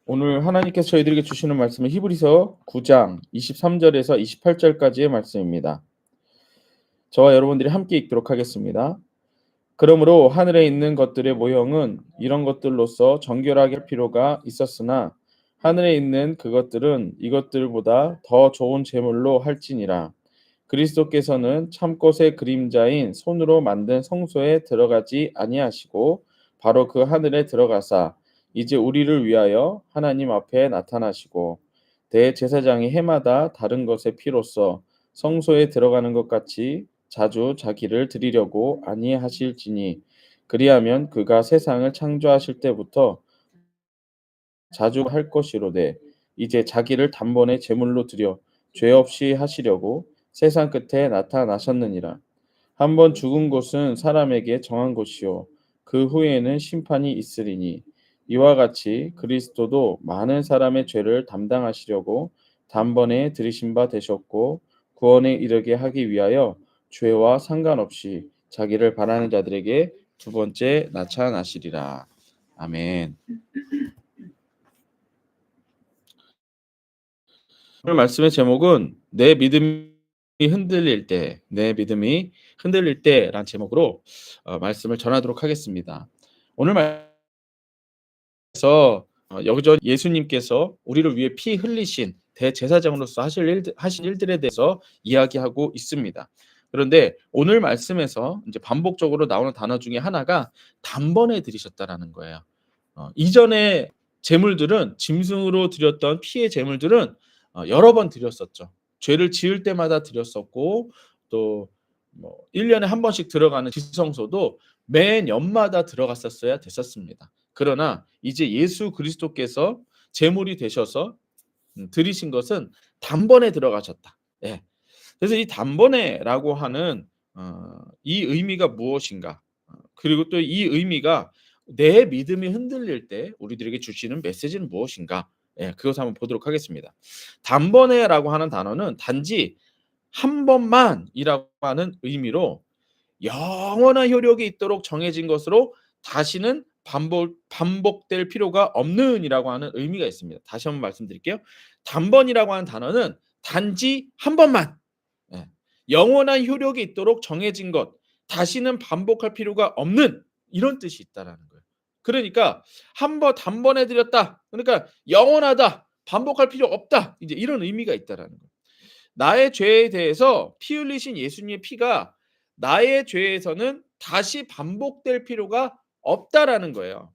오늘 하나님께서 저희들에게 주시는 말씀은 히브리서 9장 23절에서 28절까지의 말씀입니다. 저와 여러분들이 함께 읽도록 하겠습니다. 그러므로 하늘에 있는 것들의 모형은 이런 것들로서 정결하게 할 필요가 있었으나 하늘에 있는 그것들은 이것들보다 더 좋은 제물로 할지니라. 그리스도께서는 참꽃의 그림자인 손으로 만든 성소에 들어가지 아니하시고 바로 그 하늘에 들어가사 이제 우리를 위하여 하나님 앞에 나타나시고 대제사장이 해마다 다른 것의 피로써 성소에 들어가는 것 같이 자주 자기를 드리려고 아니하실지니 그리하면 그가 세상을 창조하실 때부터 자주 할 것이로되 이제 자기를 단번에 제물로 드려 죄 없이 하시려고 세상 끝에 나타나셨느니라. 한번 죽은 곳은 사람에게 정한 곳이요 그 후에는 심판이 있으리니 이와 같이 그리스도도 많은 사람의 죄를 담당하시려고 단번에 들이신 바 되셨고 구원에 이르게 하기 위하여 죄와 상관없이 자기를 바라는 자들에게 두 번째 나타나시리라. 아멘. 오늘 말씀의 제목은 내 믿음이 내 믿음이 흔들릴 때란 제목으로 말씀을 전하도록 하겠습니다. 오늘 말씀에서 여기저기 예수님께서 우리를 위해 피 흘리신 대제사장으로서 하신 일들에 대해서 이야기하고 있습니다. 그런데 오늘 말씀에서 이제 반복적으로 나오는 단어 중에 하나가 단번에 드리셨다라는 거예요. 이전에 제물들은 짐승으로 드렸던 피의 제물들은 여러 번 드렸었죠. 죄를 지을 때마다 드렸었고 또 뭐 1년에 한 번씩 들어가는 지성소도 매년마다 들어갔었어야 됐었습니다. 그러나 이제 예수 그리스도께서 제물이 되셔서 드리신 것은 단번에 들어가셨다. 예. 그래서 이 단번에라고 하는 이 의미가 무엇인가? 그리고 또 이 의미가 내 믿음이 흔들릴 때 우리들에게 주시는 메시지는 무엇인가? 예, 그것을 한번 보도록 하겠습니다. 단번에라고 하는 단어는 단지 한 번만이라고 하는 의미로 영원한 효력이 있도록 정해진 것으로 다시는 반복될 필요가 없는이라고 하는 의미가 있습니다. 다시 한번 말씀드릴게요. 단번이라고 하는 단어는 단지 한 번만, 예, 영원한 효력이 있도록 정해진 것, 다시는 반복할 필요가 없는 이런 뜻이 있다라는 거예요. 그러니까 한 번 단번에 드렸다. 그러니까 영원하다. 반복할 필요 없다. 이제 이런 의미가 있다라는 거예요. 나의 죄에 대해서 피 흘리신 예수님의 피가 나의 죄에서는 다시 반복될 필요가 없다라는 거예요.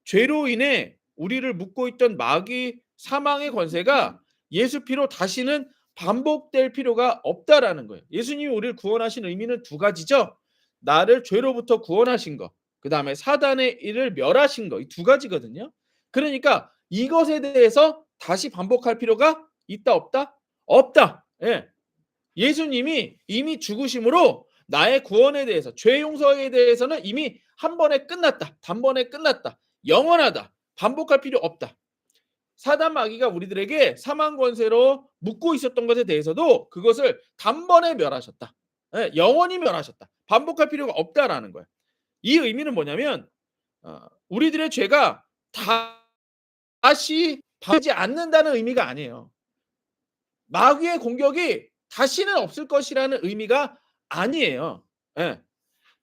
죄로 인해 우리를 묶고 있던 마귀 사망의 권세가 예수 피로 다시는 반복될 필요가 없다라는 거예요. 예수님이 우리를 구원하신 의미는 두 가지죠. 나를 죄로부터 구원하신 것, 그다음에 사단의 일을 멸하신 것, 이 두 가지거든요. 그러니까 이것에 대해서 다시 반복할 필요가 있다 없다? 없다. 예. 예수님이 이미 죽으심으로 나의 구원에 대해서 죄 용서에 대해서는 이미 한 번에 끝났다. 단번에 끝났다. 영원하다. 반복할 필요 없다. 사단 마귀가 우리들에게 사망 권세로 묶고 있었던 것에 대해서도 그것을 단번에 멸하셨다. 예, 영원히 멸하셨다. 반복할 필요가 없다라는 거예요. 이 의미는 뭐냐면 우리들의 죄가 다시 받지 않는다는 의미가 아니에요. 마귀의 공격이 다시는 없을 것이라는 의미가 아니에요. 예.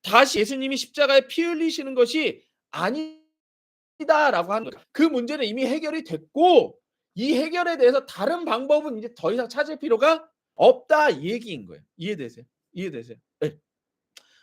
다시 예수님이 십자가에 피 흘리시는 것이 아니다라고 하는 거예요. 그 문제는 이미 해결이 됐고 이 해결에 대해서 다른 방법은 이제 더 이상 찾을 필요가 없다 이 얘기인 거예요. 이해되세요? 이해되세요? 예.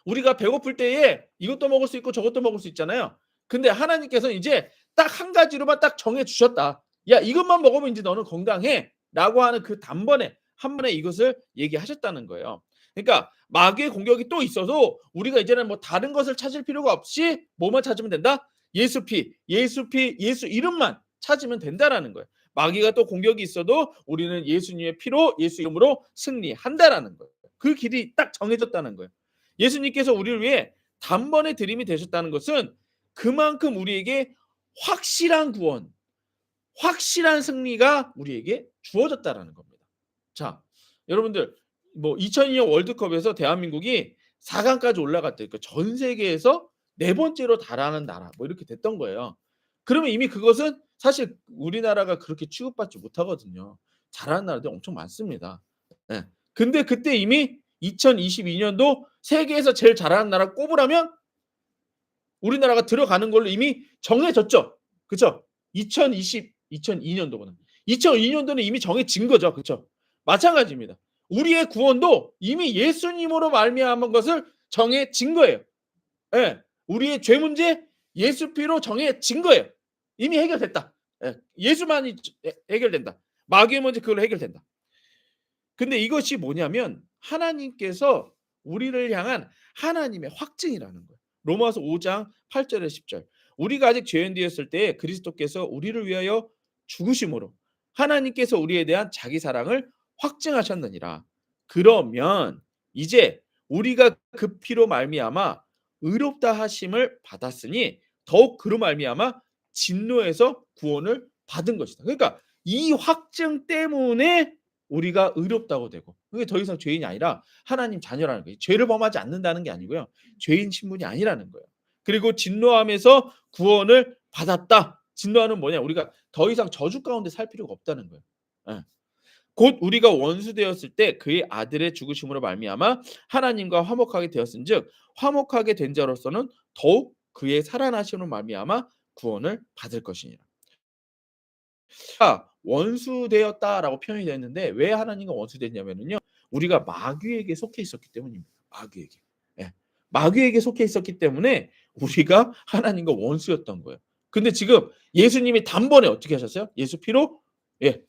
우리가 배고플 때에 이것도 먹을 수 있고 저것도 먹을 수 있잖아요. 근데 하나님께서는 이제 딱 한 가지로만 딱 정해 주셨다. 야, 이것만 먹으면 이제 너는 건강해라고 하는 그 단번에 한 번에 이것을 얘기하셨다는 거예요. 그러니까 마귀의 공격이 또 있어도 우리가 이제는 뭐 다른 것을 찾을 필요가 없이 뭐만 찾으면 된다? 예수 피, 예수 피, 예수 이름만 찾으면 된다라는 거예요. 마귀가 또 공격이 있어도 우리는 예수님의 피로 예수 이름으로 승리한다라는 거예요. 그 길이 딱 정해졌다는 거예요. 예수님께서 우리를 위해 단번에 드림이 되셨다는 것은 그만큼 우리에게 확실한 구원, 확실한 승리가 우리에게 주어졌다라는 겁니다. 자, 여러분들 뭐 2002년 월드컵에서 대한민국이 4강까지 올라갔대. 그러니까 전 세계에서 네 번째로 달하는 나라 뭐 이렇게 됐던 거예요. 그러면 이미 그것은 사실 우리나라가 그렇게 취급받지 못하거든요. 잘하는 나라들이 엄청 많습니다. 예. 근데 그때 이미 2022 년도 세계에서 제일 잘하는 나라 꼽으라면 우리나라가 들어가는 걸로 이미 정해졌죠. 그쵸? 2002 년도구나. 2002 년도는 이미 정해진 거죠. 그쵸? 마찬가지입니다. 우리의 구원도 이미 예수님으로 말미암은 것을 정해진 거예요. 예. 우리의 죄 문제 예수 피로 정해진 거예요. 이미 해결됐다. 예. 예수만이 해결된다. 마귀의 문제 그걸로 해결된다. 근데 이것이 뭐냐면 하나님께서 우리를 향한 하나님의 확증이라는 거예요. 로마서 5장 8절에 10절. 우리가 아직 죄인 되었을 때 그리스도께서 우리를 위하여 죽으심으로 하나님께서 우리에 대한 자기 사랑을 확증하셨느니라. 그러면 이제 우리가 그 피로 말미암아 의롭다 하심을 받았으니 더욱 그로 말미암아 진노에서 구원을 받은 것이다. 그러니까 이 확증 때문에 우리가 의롭다고 되고 그게 더 이상 죄인이 아니라 하나님 자녀라는 거예요. 죄를 범하지 않는다는 게 아니고요. 죄인 신분이 아니라는 거예요. 그리고 진노함에서 구원을 받았다. 진노함은 뭐냐? 우리가 더 이상 저주 가운데 살 필요가 없다는 거예요. 예. 곧 우리가 원수 되었을 때 그의 아들의 죽으심으로 말미암아 하나님과 화목하게 되었은즉 화목하게 된 자로서는 더욱 그의 살아나심으로 말미암아 구원을 받을 것이니라. 원수 되었다라고 표현이 됐는데 왜 하나님과 원수 됐냐면요. 우리가 마귀에게 속해 있었기 때문입니다. 마귀에게. 예. 마귀에게 속해 있었기 때문에 우리가 하나님과 원수였던 거예요. 근데 지금 예수님이 단번에 어떻게 하셨어요? 예수 피로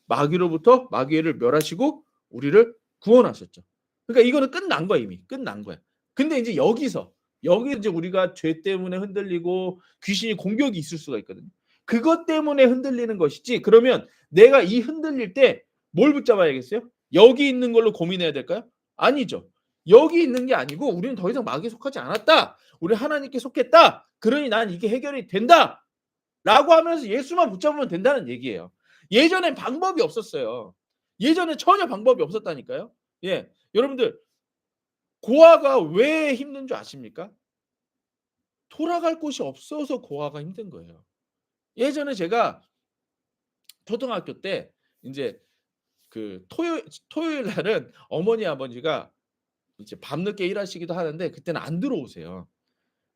마귀로부터 마귀를 멸하시고 우리를 구원하셨죠. 그러니까 이거는 끝난 거야 이미. 끝난 거야. 근데 이제 여기 이제 우리가 죄 때문에 흔들리고 귀신이 공격이 있을 수가 있거든요. 그것 때문에 흔들리는 것이지. 그러면 내가 이 흔들릴 때 뭘 붙잡아야겠어요? 여기 있는 걸로 고민해야 될까요? 아니죠. 여기 있는 게 아니고 우리는 더 이상 마귀에 속하지 않았다. 우리 하나님께 속했다. 그러니 난 이게 해결이 된다. 라고 하면서 예수만 붙잡으면 된다는 얘기예요. 예전엔 방법이 없었어요. 예전에 전혀 방법이 없었다니까요. 예. 여러분들 고아가 왜 힘든 줄 아십니까? 돌아갈 곳이 없어서 고아가 힘든 거예요. 예전에 제가 초등학교 때 인제 그 토요일 날은 어머니 아버지가 이제 밤늦게 일하시기도 하는데 그때는 안 들어오세요.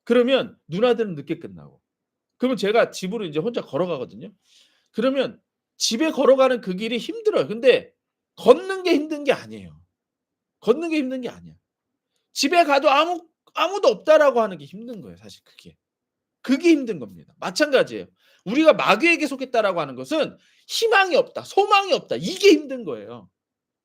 그러면 누나들은 늦게 끝나고. 그러면 제가 집으로 이제 혼자 걸어가거든요. 그러면 집에 걸어가는 그 길이 힘들어요. 근데 걷는 게 힘든 게 아니에요. 걷는 게 힘든 게 아니야. 집에 가도 아무도 없다라고 하는 게 힘든 거예요, 사실 그게. 그게 힘든 겁니다. 마찬가지예요. 우리가 마귀에게 속했다라고 하는 것은 희망이 없다, 소망이 없다. 이게 힘든 거예요.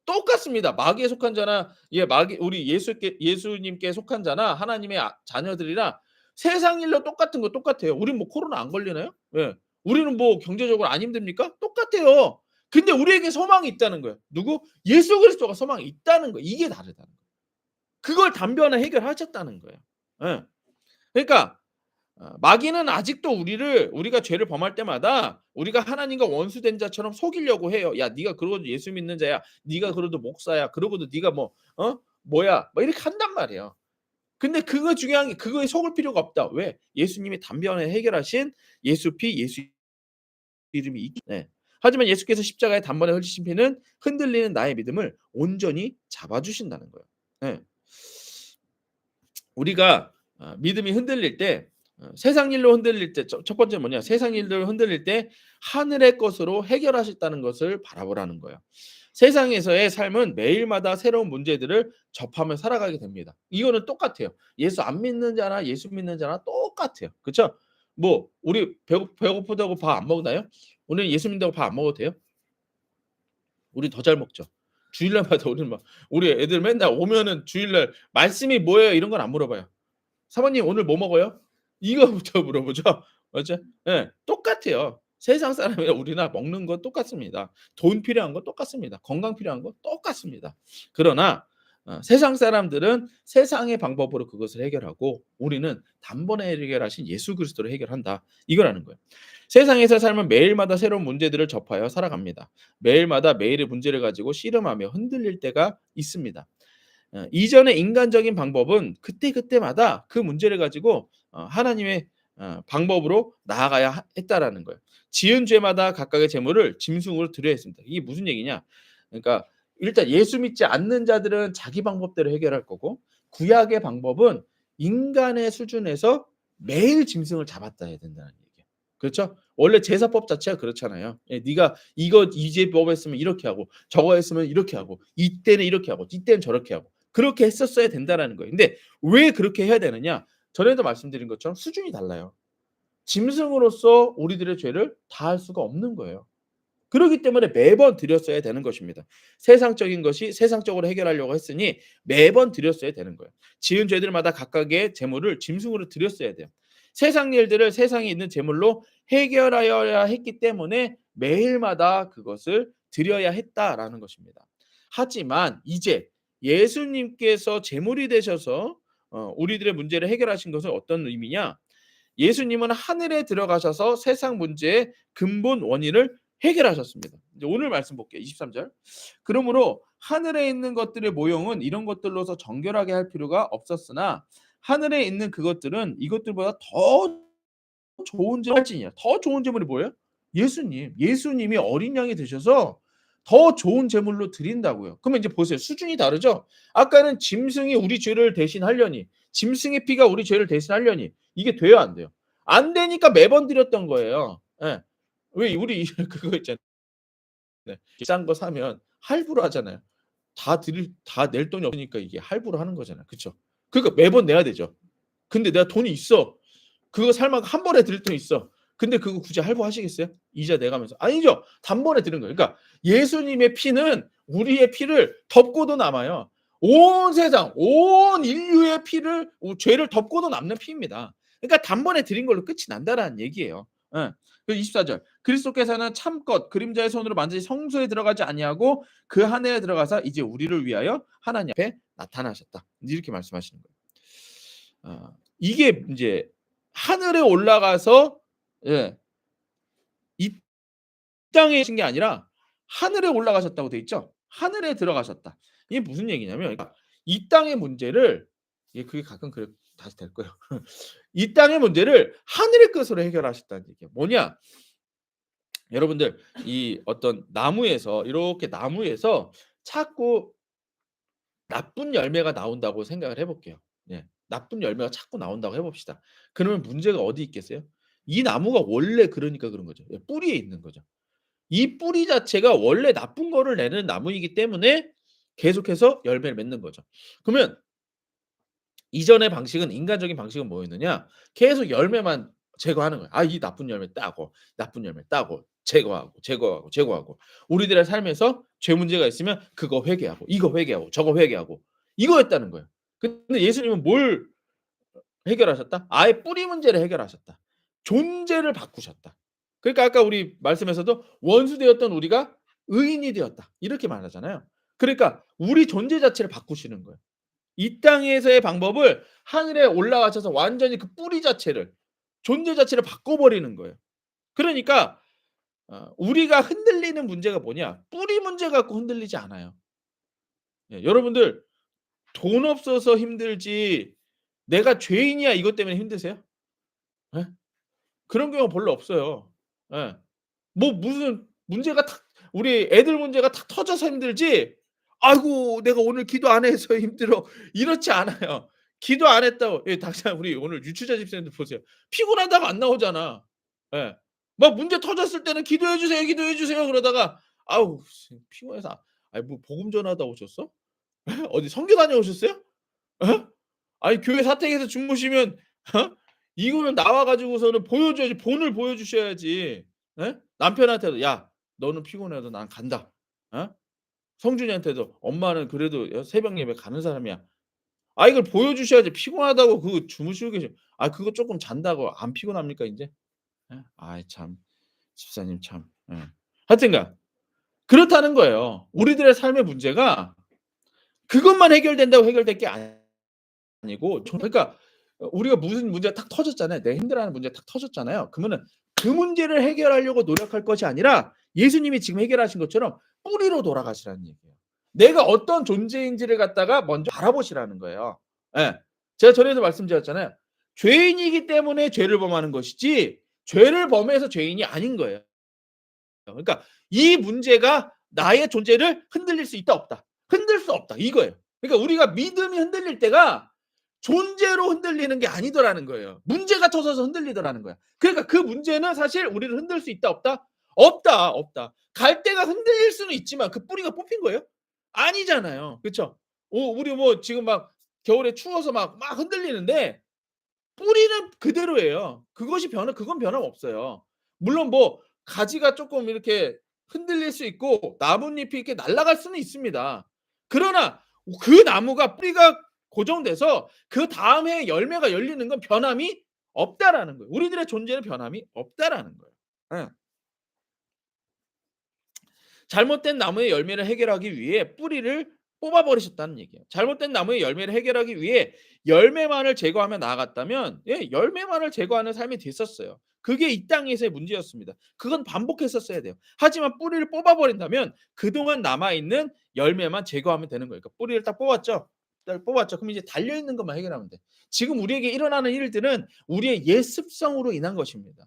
똑같습니다. 마귀에 속한 자나 마귀 우리 예수님께 속한 자나 하나님의 자녀들이나 세상 일로 똑같은 거 똑같아요. 우린 뭐 코로나 안 걸리나요? 예. 우리는 뭐 경제적으로 안 힘듭니까? 똑같아요. 근데 우리에게 소망이 있다는 거예요. 누구? 예수 그리스도가 소망이 있다는 거예요. 이게 다르다는 거예요. 그걸 단번에 해결하셨다는 거예요. 예. 그러니까 마귀는 아직도 우리가 죄를 범할 때마다 우리가 하나님과 원수된 자처럼 속이려고 해요. "야 네가 그러고도 예수 믿는 자야. 네가 그래도 목사야. 그러고도 네가 뭐 뭐야." 막 이렇게 한단 말이에요. 근데 그거 중요한 게 그거에 속을 필요가 없다. 왜? 예수님이 단번에 해결하신 예수 피, 예수 이름이 있기 하지만 예수께서 십자가에 단번에 흘리신 피는 흔들리는 나의 믿음을 온전히 잡아주신다는 거예요. 예. 우리가 믿음이 흔들릴 때 세상 일로 흔들릴 때 첫 번째 뭐냐? 세상 일로 흔들릴 때 하늘의 것으로 해결하셨다는 것을 바라보라는 거예요. 세상에서의 삶은 매일마다 새로운 문제들을 접하며 살아가게 됩니다. 이거는 똑같아요. 예수 안 믿는 자나 예수 믿는 자나 똑같아요. 그쵸? 뭐 우리 배고프다고 밥 안 먹나요? 오늘 예수 믿는다고 밥 안 먹어도 돼요? 우리 더 잘 먹죠. 주일날마다 우리는 막 우리 애들 맨날 오면은 주일날 "말씀이 뭐예요?" 이런 건 안 물어봐요. "사모님 오늘 뭐 먹어요?" 이거부터 물어보죠. 맞죠? 예. 똑같아요. 세상 사람이나 우리나 먹는 건 똑같습니다. 돈 필요한 건 똑같습니다. 건강 필요한 건 똑같습니다. 그러나 세상 사람들은 세상의 방법으로 그것을 해결하고 우리는 단번에 해결하신 예수 그리스도로 해결한다. 이거라는 거예요. 세상에서 삶은 매일마다 새로운 문제들을 접하여 살아갑니다. 매일마다 매일의 문제를 가지고 씨름하며 흔들릴 때가 있습니다. 이전의 인간적인 방법은 그때그때마다 그 문제를 가지고 하나님의 방법으로 나아가야 했다라는 거예요. 지은 죄마다 각각의 제물을 짐승으로 드려야 했습니다. 이게 무슨 얘기냐? 그러니까 일단 예수 믿지 않는 자들은 자기 방법대로 해결할 거고 구약의 방법은 인간의 수준에서 매일 짐승을 잡았다 해야 된다는 얘기예요. 그렇죠? 원래 제사법 자체가 그렇잖아요. 예, 네가 이거 이 제법 했으면 이렇게 하고 저거 했으면 이렇게 하고 이때는 이렇게 하고 이때는 저렇게 하고 그렇게 했었어야 된다라는 거예요. 근데 왜 그렇게 해야 되느냐? 전에도 말씀드린 것처럼 수준이 달라요. 짐승으로서 우리들의 죄를 다할 수가 없는 거예요. 그렇기 때문에 매번 드렸어야 되는 것입니다. 세상적인 것이 세상적으로 해결하려고 했으니 매번 드렸어야 되는 거예요. 지은 죄들마다 각각의 제물을 짐승으로 드렸어야 돼요. 세상 일들을 세상에 있는 제물로 해결하여야 했기 때문에 매일마다 그것을 드려야 했다라는 것입니다. 하지만 이제 예수님께서 제물이 되셔서 우리들의 문제를 해결하신 것은 어떤 의미냐? 예수님은 하늘에 들어가셔서 세상 문제의 근본 원인을 해결하셨습니다. 이제 오늘 말씀 볼게요. 23절. 그러므로 하늘에 있는 것들의 모형은 이런 것들로서 정결하게 할 필요가 없었으나 하늘에 있는 그것들은 이것들보다 더 좋은 제물이야. 더 좋은 제물이 뭐예요? 예수님. 예수님이 어린 양이 되셔서 더 좋은 제물로 드린다고요. 그러면 이제 보세요. 수준이 다르죠? 아까는 짐승이 우리 죄를 대신하려니, 짐승의 피가 우리 죄를 대신하려니 이게 돼요, 안 돼요? 안 되니까 매번 드렸던 거예요. 예. 왜 우리 그거 있잖아요. 네. 비싼 거 사면 할부로 하잖아요. 다 낼 돈이 없으니까 이게 할부로 하는 거잖아요. 그쵸? 그러니까 매번 내야 되죠. 근데 내가 돈이 있어. 그거 살 만큼 한 번에 드릴 돈 있어. 근데 그거 굳이 할부하시겠어요? 이자 내가면서. 아니죠. 단번에 드는 거예요. 그러니까 예수님의 피는 우리의 피를 덮고도 남아요. 온 세상, 온 인류의 피를 죄를 덮고도 남는 피입니다. 그러니까 단번에 드린 걸로 끝이 난다라는 얘기예요. 예. 그 24절. 그리스도께서는 참껏 그림자의 손으로 만지시 성소에 들어가지 아니하고 그 하늘에 들어가서 이제 우리를 위하여 하나님 앞에 나타나셨다. 이렇게 말씀하시는 거예요. 이게 이제 하늘에 올라가서 예. 이 땅에 계신 게 아니라 하늘에 올라가셨다고 돼 있죠. 하늘에 들어가셨다. 이게 무슨 얘기냐면 그러니까 이 땅의 문제를 그게 가끔 그래 다시 될 거예요. 이 땅의 문제를 하늘의 것으로 해결하셨다는 얘기예요. 뭐냐? 여러분들 이 어떤 나무에서 이렇게 나무에서 자꾸 나쁜 열매가 나온다고 생각을 해 볼게요. 예. 나쁜 열매가 자꾸 나온다고 해 봅시다. 그러면 문제가 어디 있겠어요? 이 나무가 원래 그러니까 그런 거죠. 예, 뿌리에 있는 거죠. 이 뿌리 자체가 원래 나쁜 거를 내는 나무이기 때문에 계속해서 열매를 맺는 거죠. 그러면 이전의 방식은 인간적인 방식은 뭐였느냐? 계속 열매만 제거하는 거예요. 이 나쁜 열매 따고 나쁜 열매 따고 제거하고, 제거하고, 제거하고. 우리들의 삶에서 죄 문제가 있으면 그거 회개하고 이거 회개하고 저거 회개하고 이거였다는 거예요. 근데 예수님은 뭘 해결하셨다? 아예 뿌리 문제를 해결하셨다. 존재를 바꾸셨다. 그러니까 아까 우리 말씀에서도 원수 되었던 우리가 의인이 되었다. 이렇게 말하잖아요. 그러니까 우리 존재 자체를 바꾸시는 거예요. 이 땅에서의 방법을 하늘에 올라가셔서 완전히 그 뿌리 자체를 존재 자체를 바꿔버리는 거예요. 그러니까 우리가 흔들리는 문제가 뭐냐? 뿌리 문제 갖고 흔들리지 않아요. 예, 여러분들 돈 없어서 힘들지 내가 죄인이야 이것 때문에 힘드세요? 예? 그런 경우가 별로 없어요. 예. 뭐 무슨 문제가 탁 우리 애들 문제가 탁 터져서 힘들지 "아이고 내가 오늘 기도 안 해서 힘들어." 이렇지 않아요. 기도 안 했다고 당장 우리 오늘 유추자 집사님들 보세요. 피곤하다고 안 나오잖아. 예. 막 문제 터졌을 때는 "기도해 주세요, 기도해 주세요." 그러다가 "아우 피곤해서 아니 뭐 복음 전하다 오셨어? 예? 어디 선교 다녀오셨어요? 예? 아니 교회 사택에서 주무시면 어? 이거는 나와 가지고서는 보여줘야지 본을 보여주셔야지. 예? 남편한테도 "야 너는 피곤해도 난 간다." 어? 성준이한테도 "엄마는 그래도 새벽 예배 가는 사람이야." 이걸 보여주셔야지 피곤하다고 그 주무시고 계시면 그거 쪼끔 잔다고 안 피곤합니까 인제? 예? 아이 참 집사님 참. 예. 하여튼간 그렇다는 거예요. 우리들의 삶의 문제가 그것만 해결된다고 해결될 게 아니고 그러니까 우리가 무슨 문제가 탁 터졌잖아요. 내 힘들어하는 문제가 탁 터졌잖아요. 그러면은 그 문제를 해결하려고 노력할 것이 아니라 예수님이 지금 해결하신 것처럼 뿌리로 돌아가시라는 얘기예요. 내가 어떤 존재인지를 갖다가 먼저 바라보시라는 거예요. 예. 제가 전에도 말씀드렸잖아요. 죄인이기 때문에 죄를 범하는 것이지 죄를 범해서 죄인이 아닌 거예요. 그러니까 이 문제가 나의 존재를 흔들릴 수 있다 없다. 흔들 수 없다 이거예요. 그러니까 우리가 믿음이 흔들릴 때가 존재로 흔들리는 게 아니더라는 거예요. 문제가 터져서 흔들리더라는 거야. 그러니까 그 문제는 사실 우리를 흔들 수 있다 없다? 없다, 없다. 갈대가 흔들릴 수는 있지만 그 뿌리가 뽑힌 거예요? 아니잖아요. 그쵸? 우리 뭐 지금 막 겨울에 추워서 막 흔들리는데 뿌리는 그대로예요. 그건 변함없어요. 물론 뭐 가지가 쪼끔 이렇게 흔들릴 수 있고 나뭇잎이 이렇게 날아갈 수는 있습니다. 그러나 그 나무가 뿌리가 고정돼서 그다음 해에 열매가 열리는 건 변함이 없다라는 거예요. 우리들의 존재는 변함이 없다라는 거예요. 예. 잘못된 나무의 열매를 해결하기 위해 뿌리를 뽑아 버리셨다는 얘기예요. 잘못된 나무의 열매를 해결하기 위해 열매만을 제거하며 나아갔다면 열매만을 제거하는 삶이 됐었어요. 그게 이 땅에서의 문제였습니다. 그건 반복했었어야 돼요. 하지만 뿌리를 뽑아 버린다면 그동안 남아 있는 열매만 제거하면 되는 거예요. 그러니까 뿌리를 딱 뽑았죠. 딱 뽑았죠. 그럼 이제 달려 있는 것만 해결하면 돼. 지금 우리에게 일어나는 일들은 우리의 옛 습성으로 인한 것입니다.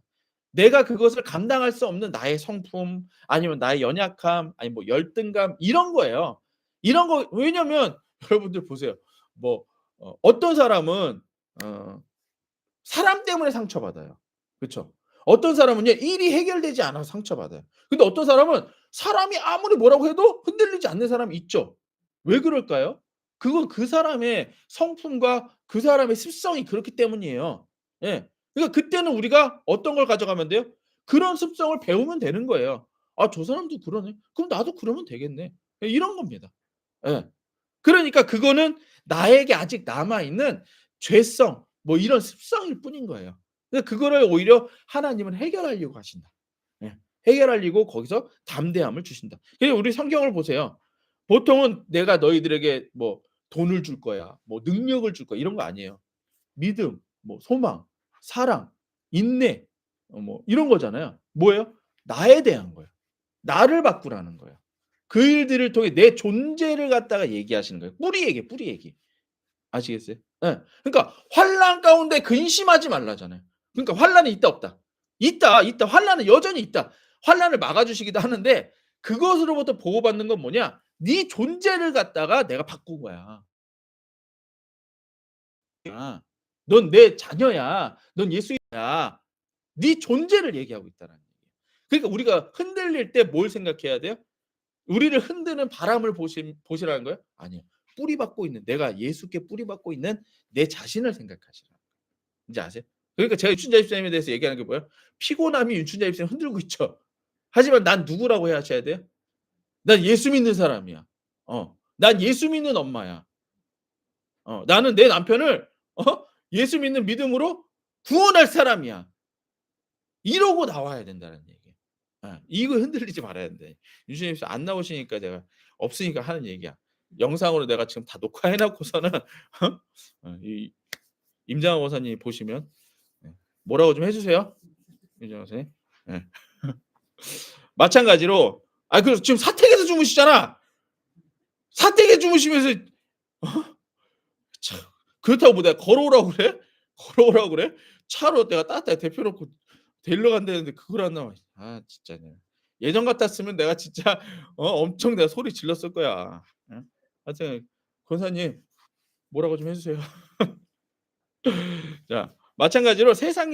내가 그것을 감당할 수 없는 나의 성품 아니면 나의 연약함 아니면 뭐 열등감 이런 거예요. 이런 거 왜냐면 여러분들 보세요. 뭐 어떤 사람은 어 사람 때문에 상처받아요. 그쵸? 어떤 사람은요 일이 해결되지 않아서 상처받아요. 근데 어떤 사람은 사람이 아무리 뭐라고 해도 흔들리지 않는 사람이 있죠. 왜 그럴까요? 그건 그 사람의 성품과 그 사람의 습성이 그렇기 때문이에요. 예. 그러니까 그때는 우리가 어떤 걸 가져가면 돼요? 그런 습성을 배우면 되는 거예요. '아 저 사람도 그러네. 그럼 나도 그러면 되겠네.' 예 이런 겁니다. 예. 그러니까 그거는 나에게 아직 남아 있는 죄성 뭐 이런 습성일 뿐인 거예요. 근데 그거를 오히려 하나님은 해결하려고 하신다. 예. 해결하려고 거기서 담대함을 주신다. 그래서 우리 성경을 보세요. 보통은 내가 너희들에게 뭐 돈을 줄 거야. 뭐 능력을 줄 거야. 이런 거 아니에요. 믿음, 뭐 소망, 사랑, 인내 뭐 이런 거잖아요. 뭐예요? 나에 대한 거예요. 나를 바꾸라는 거예요. 그 일들을 통해 내 존재를 갖다가 얘기하시는 거예요. 뿌리 얘기. 아시겠어요? 예. 그러니까 환난 가운데 근심하지 말라잖아요. 그러니까 환난이 있다 없다. 있다, 있다. 환난은 여전히 있다. 환난을 막아 주시기도 하는데 그것으로부터 보호받는 건 뭐냐? 네 존재를 갖다가 내가 바꾼 거야. 넌 내 자녀야. 넌 예수야. 네 존재를 얘기하고 있다라는 얘기예요. 그러니까 우리가 흔들릴 때 뭘 생각해야 돼요? 우리를 흔드는 바람을 보시라는 거예요? 아니요. 뿌리 박고 있는 내가 예수께 뿌리 박고 있는 내 자신을 생각하시라. 인지 아세요? 그러니까 제가 유춘자 집사님에 대해서 얘기하는 게 뭐예요? 피곤함이 유춘자 집사님 흔들고 있죠. 하지만 난 누구라고 해야 하셔야 돼요? 난 예수 믿는 사람이야. 난 예수 믿는 엄마야. 나는 내 남편을 예수 믿는 믿음으로 구원할 사람이야. 이러고 나와야 된다는 얘기예요. 이거 흔들리지 말아야 돼. 유진님 안 나오시니까 제가 없으니까 하는 얘기야. 영상으로 내가 지금 다 녹화해 놓고서는 이 임장호 권사님 보시면 뭐라고 좀 해 주세요. 임장호 권사님. 예. 마찬가지로 그래서 지금 사택에서 주무시잖아. 사택에 주무시면서 참 그렇다고 뭐 내가 걸어오라고 그래? 걸어오라고 그래? 차로 내가 따뜻하게 데펴 놓고 데리러 간다는데 그걸 안 나와. 진짜 내가. 예전 같았으면 내가 진짜 엄청 내가 소리 질렀을 거야. 예. 하여튼 권사님 뭐라고 좀 해 주세요. 자 마찬가지로 세상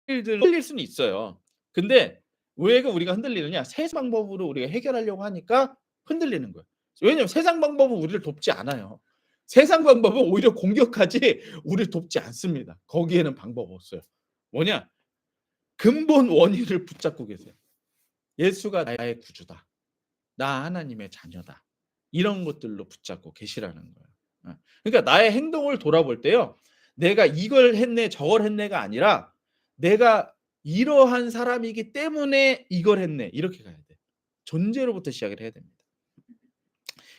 일들로 흔들릴 수는 있어요. 근데 왜 우리가 흔들리느냐? 세상 방법으로 우리가 해결하려고 하니까 흔들리는 거예요. 왜냐하면 세상 방법은 우리를 돕지 않아요. 세상 방법은 오히려 공격하지 우리를 돕지 않습니다. 거기에는 방법 없어요. 뭐냐? 근본 원인을 붙잡고 계세요. 예수가 나의 구주다. 나 하나님의 자녀다. 이런 것들로 붙잡고 계시라는 거예요. 그러니까 나의 행동을 돌아볼 때요. 내가 이걸 했네 저걸 했네가 아니라 내가 이러한 사람이기 때문에 이걸 했네 이렇게 가야 돼. 존재로부터 시작을 해야 됩니다.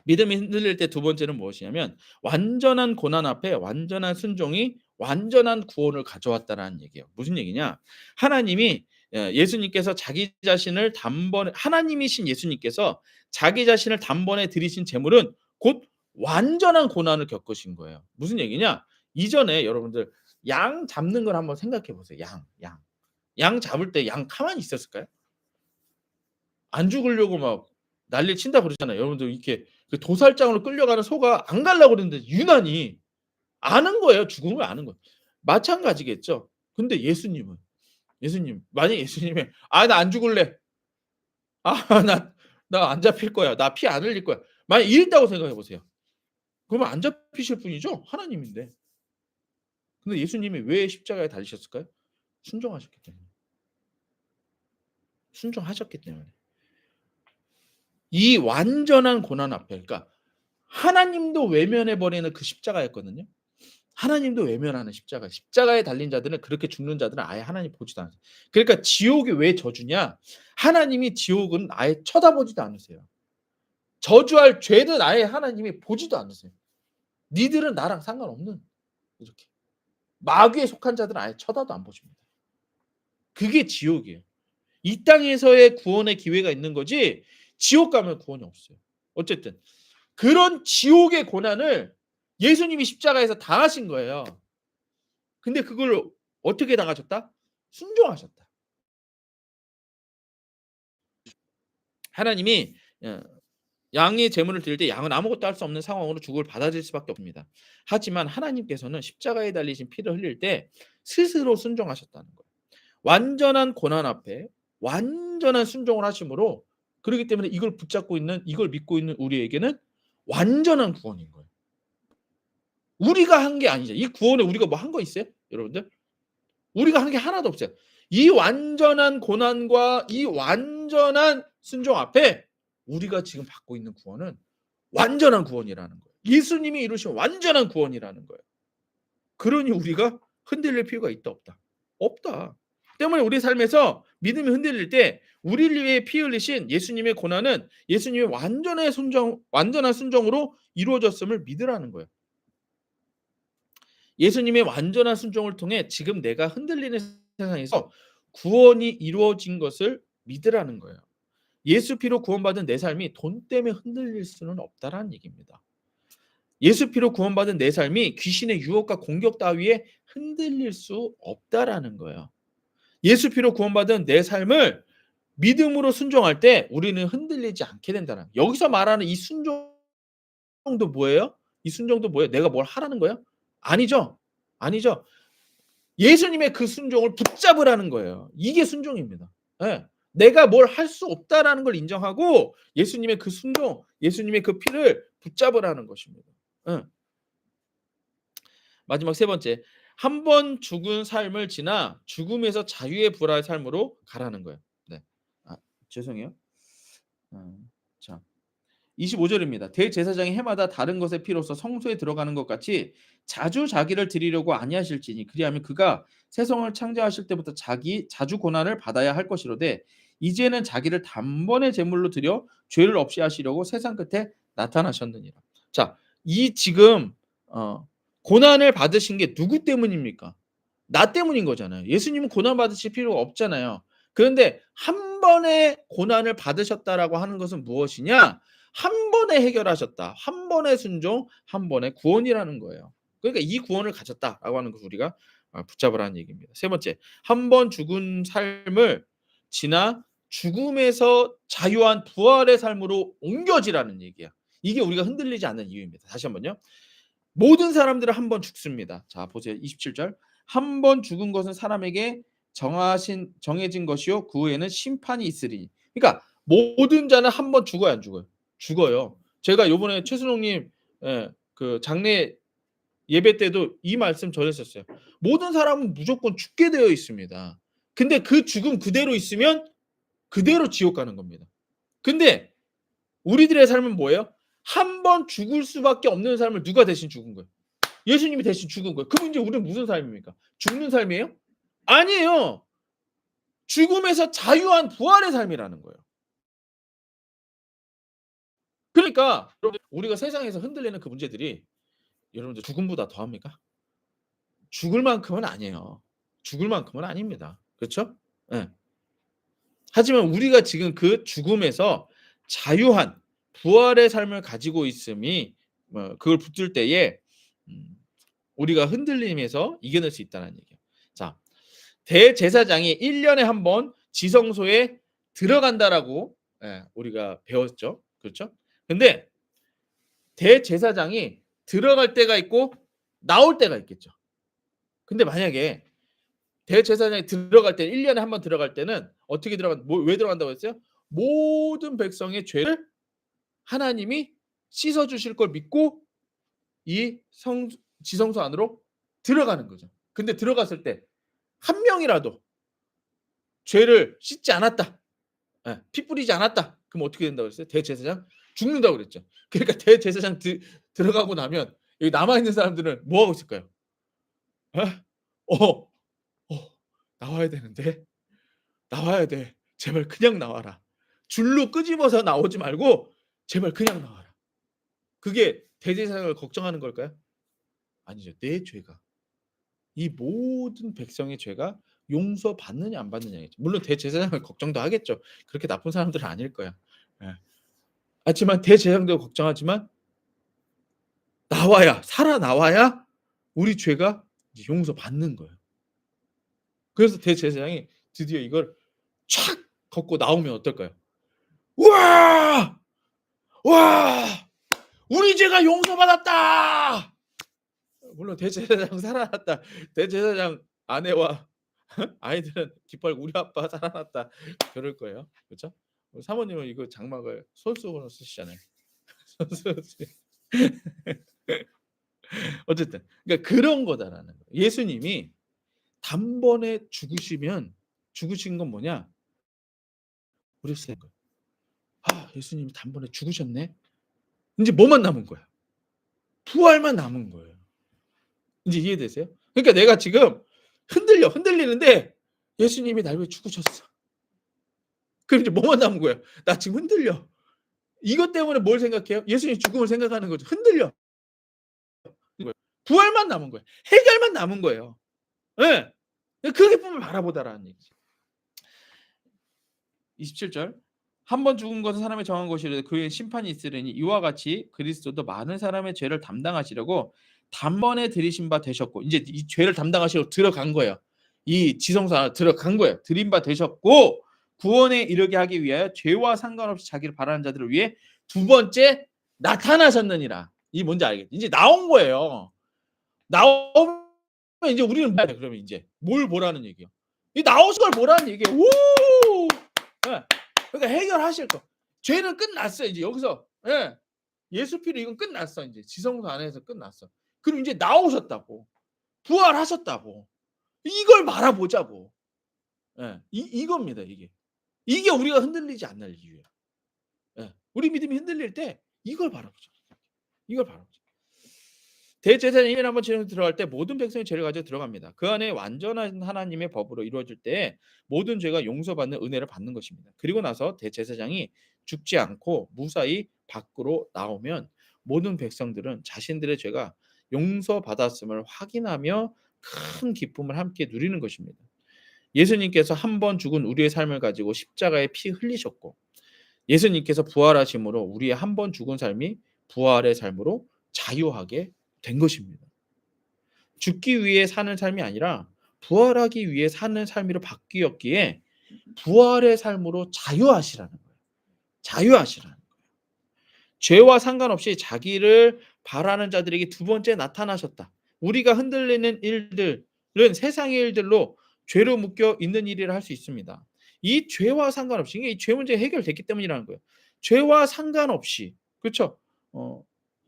믿음이 흔들릴 때 두 번째는 무엇이냐면 완전한 고난 앞에 완전한 순종이 완전한 구원을 가져왔다라는 얘기예요. 무슨 얘기냐? 하나님이 예수님께서 자기 자신을 단번에 하나님이신 예수님께서 자기 자신을 단번에 드리신 제물은 곧 완전한 고난을 겪으신 거예요. 무슨 얘기냐? 이전에 여러분들 양 잡는 걸 한번 생각해 보세요. 양. 양 잡을 때 양 가만히 있었을까요? 안 죽으려고 막 난리를 친다 그러잖아요. 여러분들 이렇게 그 도살장으로 끌려가는 소가 안 가려고 그러는데 유난히 아는 거예요. 죽음을 아는 거예요. 마찬가지겠죠. 근데 예수님 만약에 예수님이 "아 나 안 죽을래. 아 나 안 잡힐 거야. 나 피 안 흘릴 거야." 만약 이랬다고 생각해 보세요. 그러면 안 잡히실 분이죠. 하나님인데. 근데 예수님이 왜 십자가에 달리셨을까요? 순종하셨기 때문에. 순종하셨기 때문에. 이 완전한 고난 앞에 그러니까 하나님도 외면해 버리는 그 십자가였거든요. 하나님도 외면하는 십자가. 십자가에 달린 자들은 그렇게 죽는 자들은 아예 하나님 보지도 않아요. 그러니까 지옥이 왜 저주냐? 하나님이 지옥은 아예 쳐다보지도 않으세요. 저주할 죄는 아예 하나님이 보지도 않으세요. 니들은 나랑 상관없는 이렇게. 마귀에 속한 자들은 아예 쳐다도 안 보십니다. 그게 지옥이에요. 이 땅에서의 구원의 기회가 있는 거지 지옥 가면 구원이 없어요. 어쨌든 그런 지옥의 고난을 예수님이 십자가에서 당하신 거예요. 근데 그걸 어떻게 당하셨다? 순종하셨다. 하나님이 양의 제물을 드릴 때 양은 아무것도 할 수 없는 상황으로 죽음을 받아들일 수밖에 없습니다. 하지만 하나님께서는 십자가에 달리신 피를 흘릴 때 스스로 순종하셨다는 거예요. 완전한 고난 앞에 완전한 순종을 하심으로 그렇기 때문에 이걸 붙잡고 있는 이걸 믿고 있는 우리에게는 완전한 구원인 거예요. 우리가 한 게 아니죠. 이 구원에 우리가 뭐 한 거 있어요? 여러분들? 우리가 한 게 하나도 없어요. 이 완전한 고난과 이 완전한 순종 앞에 우리가 지금 받고 있는 구원은 완전한 구원이라는 거예요. 예수님이 이루신 완전한 구원이라는 거예요. 그러니 우리가 흔들릴 필요가 있다 없다? 없다. 때문에 우리 삶에서 믿음이 흔들릴 때 우리를 위해 피 흘리신 예수님의 고난은 예수님의 완전한 순종으로 이루어졌음을 믿으라는 거예요. 예수님의 완전한 순종을 통해 지금 내가 흔들리는 세상에서 구원이 이루어진 것을 믿으라는 거예요. 예수 피로 구원받은 내 삶이 돈 때문에 흔들릴 수는 없다라는 얘기입니다. 예수 피로 구원받은 내 삶이 귀신의 유혹과 공격 따위에 흔들릴 수 없다라는 거예요. 예수 피로 구원받은 내 삶을 믿음으로 순종할 때 우리는 흔들리지 않게 된다는 거예요. 여기서 말하는 이 순종도 뭐예요? 이 순종도 뭐예요? 내가 뭘 하라는 거예요? 아니죠. 아니죠. 예수님의 그 순종을 붙잡으라는 거예요. 이게 순종입니다. 예. 내가 뭘 할 수 없다라는 걸 인정하고 예수님의 그 순종, 예수님의 그 피를 붙잡으라는 것입니다. 예. 마지막 세 번째. 한 번 죽은 삶을 지나 죽음에서 자유의 부활의 삶으로 가라는 거예요. 네. 아, 죄송해요. 자. 25절입니다. 대제사장이 해마다 다른 것의 피로서 성소에 들어가는 것 같이 자주 자기를 드리려고 아니하실지니 그리하면 그가 세상을 창조하실 때부터 자주 고난을 받아야 할 것이로되 이제는 자기를 단번에 제물로 드려 죄를 없이 하시려고 세상 끝에 나타나셨느니라. 자, 이 지금 고난을 받으신 게 누구 때문입니까? 나 때문인 거잖아요. 예수님은 고난 받으실 필요가 없잖아요. 그런데 한 번의 고난을 받으셨다라고 하는 것은 무엇이냐? 한 번에 해결하셨다. 한 번의 순종, 한 번의 구원이라는 거예요. 그러니까 이 구원을 가졌다라고 하는 것을 우리가 붙잡으라는 얘기입니다. 세 번째, 한 번 죽은 삶을 지나 죽음에서 자유한 부활의 삶으로 옮겨지라는 얘기야. 이게 우리가 흔들리지 않는 이유입니다. 다시 한번요. 모든 사람들은 한 번 죽습니다. 자, 보세요. 27절. 한 번 죽은 것은 사람에게 정해진 것이요 그 후에는 심판이 있으리니. 그러니까 모든 자는 한 번 죽어요, 안 죽어요? 죽어요. 제가 요번에 최순옥 님 그 장례 예배 때도 이 말씀 전했었어요. 모든 사람은 무조건 죽게 되어 있습니다. 근데 그 죽음 그대로 있으면 그대로 지옥 가는 겁니다. 근데 우리들의 삶은 뭐예요? 한 번 죽을 수밖에 없는 삶을 누가 대신 죽은 거예요? 예수님이 대신 죽은 거예요. 그럼 이제 우리는 무슨 삶입니까? 죽는 삶이에요? 아니에요. 죽음에서 자유한 부활의 삶이라는 거예요. 그러니까 여러분 우리가 세상에서 흔들리는 그 문제들이 여러분들 죽음보다 더합니까? 죽을 만큼은 아니에요. 죽을 만큼은 아닙니다. 그렇죠? 예. 하지만 우리가 지금 그 죽음에서 자유한 부활의 삶을 가지고 있음이 그걸 붙들 때에 음 우리가 흔들림에서 이겨낼 수 있다는 얘기예요. 자, 대제사장이 1년에 한 번 지성소에 들어간다라고 우리가 배웠죠. 그렇죠? 근데 대제사장이 들어갈 때가 있고 나올 때가 있겠죠. 근데 만약에 대제사장이 들어갈 때 1년에 한 번 들어갈 때는 어떻게 왜 들어간다고 했어요? 모든 백성의 죄를 하나님이 씻어 주실 걸 믿고 이 지성소 안으로 들어가는 거죠. 근데 들어갔을 때 한 명이라도 죄를 씻지 않았다. 피 뿌리지 않았다. 그럼 어떻게 된다고 그랬어요? 대제사장 죽는다고 그랬죠. 그러니까 대제사장 들어가고 나면 여기 남아 있는 사람들은 뭐 하고 있을까요? 어, 나와야 되는데. 나와야 돼. 제발 그냥 나와라. 줄로 끄집어서 나오지 말고 제발 그냥 나와라. 그게 대제사장을 걱정하는 걸까요? 아니죠. 내 죄가 이 모든 백성의 죄가 용서받느냐 안 받느냐겠죠. 물론 대제사장을 걱정도 하겠죠. 그렇게 나쁜 사람들은 아닐 거야. 예. 하지만 대제사장도 걱정하지만 살아나와야 우리 죄가 이제 용서받는 거예요. 그래서 대제사장이 드디어 이걸 촥 걷고 나오면 어떨까요? 우와! 와! 우리 죄가 용서받았다! 물론 대제사장 살아났다. 대제사장 아내와 아이들은 기뻐하고 우리 아빠 살아났다. 그럴 거예요. 그렇죠? 사모님은 이거 장막을 손수건으로 쓰시잖아요. 손수건 어쨌든 그러니까 그런 거다라는 거예요. 예수님이 단번에 죽으신 건 뭐냐? 우리 생각. 예수님이 단번에 죽으셨네. 이제 뭐만 남은 거야? 부활만 남은 거예요. 이제 이해되세요? 그러니까 내가 지금 흔들리는데 예수님이 날 위해 죽으셨어. 그럼 이제 뭐만 남은 거야? 나 지금 흔들려. 이것 때문에 뭘 생각해요? 예수님 죽음을 생각하는 거죠. 흔들려. 부활만 남은 거예요. 해결만 남은 거예요. 예. 그 기쁨을 바라보다라는 얘기죠. 27절. 한 번 죽은 것은 사람의 정한 것이라 그의 심판이 있으리니 이와 같이 그리스도도 많은 사람의 죄를 담당하시려고 단번에 들이신 바 되셨고 이제 이 죄를 담당하시려고 들어간 거예요. 이 지성소 안에 들어간 거예요. 들인 바 되셨고 구원에 이르게 하기 위하여 죄와 상관없이 자기를 바라는 자들을 위해 두 번째 나타나셨느니라. 이 뭔지 알겠죠? 이제 나온 거예요. 나오면 이제 우리는 그러면 이제 뭘 보라는 얘기예요? 이 나오신 걸 보라는 얘기예요. 오! 네. 그러니까 해결하실 거. 죄는 끝났어요. 이제 여기서 예수 피로 이건 끝났어. 이제 지성소 안에서 끝났어. 그럼 이제 나오셨다고, 부활하셨다고. 이걸 바라보자고. 이겁니다. 이게 우리가 흔들리지 않는 이유예요. 우리 믿음이 흔들릴 때 이걸 바라보자. 이걸 바라보자. 대제사장이 1년에 한 번 지성소에 들어갈 때 모든 백성의 죄를 가지고 들어갑니다. 그 안에 완전한 하나님의 법으로 이루어질 때 모든 죄가 용서받는 은혜를 받는 것입니다. 그리고 나서 대제사장이 죽지 않고 무사히 밖으로 나오면 모든 백성들은 자신들의 죄가 용서받았음을 확인하며 큰 기쁨을 함께 누리는 것입니다. 예수님께서 한 번 죽은 우리의 삶을 가지고 십자가에 피 흘리셨고 예수님께서 부활하심으로 우리의 한 번 죽은 삶이 부활의 삶으로 자유하게 된 것입니다. 죽기 위해 사는 삶이 아니라 부활하기 위해 사는 삶으로 바뀌었기에 부활의 삶으로 자유하시라는 거예요. 자유하시라는 거예요. 죄와 상관없이 자기를 바라는 자들에게 두 번째 나타나셨다. 우리가 흔들리는 일들은 세상의 일들로 죄로 묶여 있는 일이라 할 수 있습니다. 이 죄와 상관없이 이 죄 문제 해결됐기 때문이라는 거예요. 죄와 상관없이 그렇죠?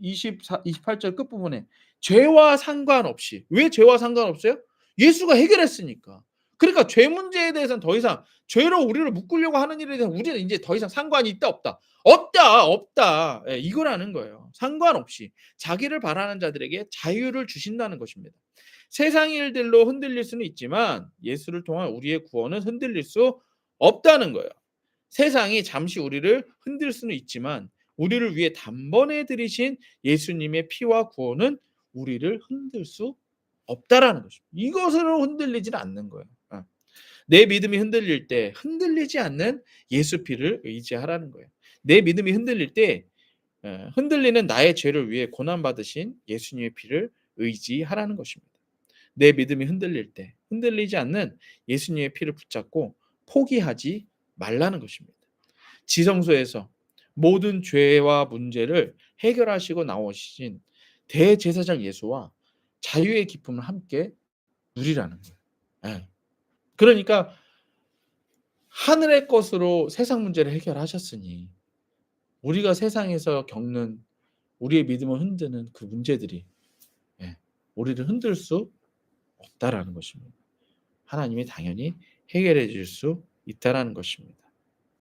28절 끝부분에 죄와 상관없이 왜 죄와 상관없어요? 예수가 해결했으니까. 그러니까 죄 문제에 대해서는 더 이상 죄로 우리를 묶으려고 하는 일에 대해서 우리는 이제 더 이상 상관이 있다 없다. 없다. 이거라는 거예요. 상관없이 자기를 바라는 자들에게 자유를 주신다는 것입니다. 세상 일들로 흔들릴 수는 있지만 예수를 통한 우리의 구원은 흔들릴 수 없다는 거예요. 세상이 잠시 우리를 흔들 수는 있지만 우리를 위해 단번에 들이신 예수님의 피와 구원은 우리를 흔들 수 없다라는 것입니다. 이것으로 흔들리지는 않는 거예요. 내 믿음이 흔들릴 때 흔들리지 않는 예수 피를 의지하라는 거예요. 내 믿음이 흔들릴 때 흔들리는 나의 죄를 위해 고난 받으신 예수님의 피를 의지하라는 것입니다. 내 믿음이 흔들릴 때 흔들리지 않는 예수님의 피를 붙잡고 포기하지 말라는 것입니다. 지성소에서 모든 죄와 문제를 해결하시고 나오신 대제사장 예수와 자유의 기쁨을 함께 누리라는 거예요. 예. 그러니까 하늘의 것으로 세상 문제를 해결하셨으니 우리가 세상에서 겪는 우리의 믿음을 흔드는 그 문제들이 예, 우리를 흔들 수 없다라는 것입니다. 하나님이 당연히 해결해 줄 수 있다라는 것입니다.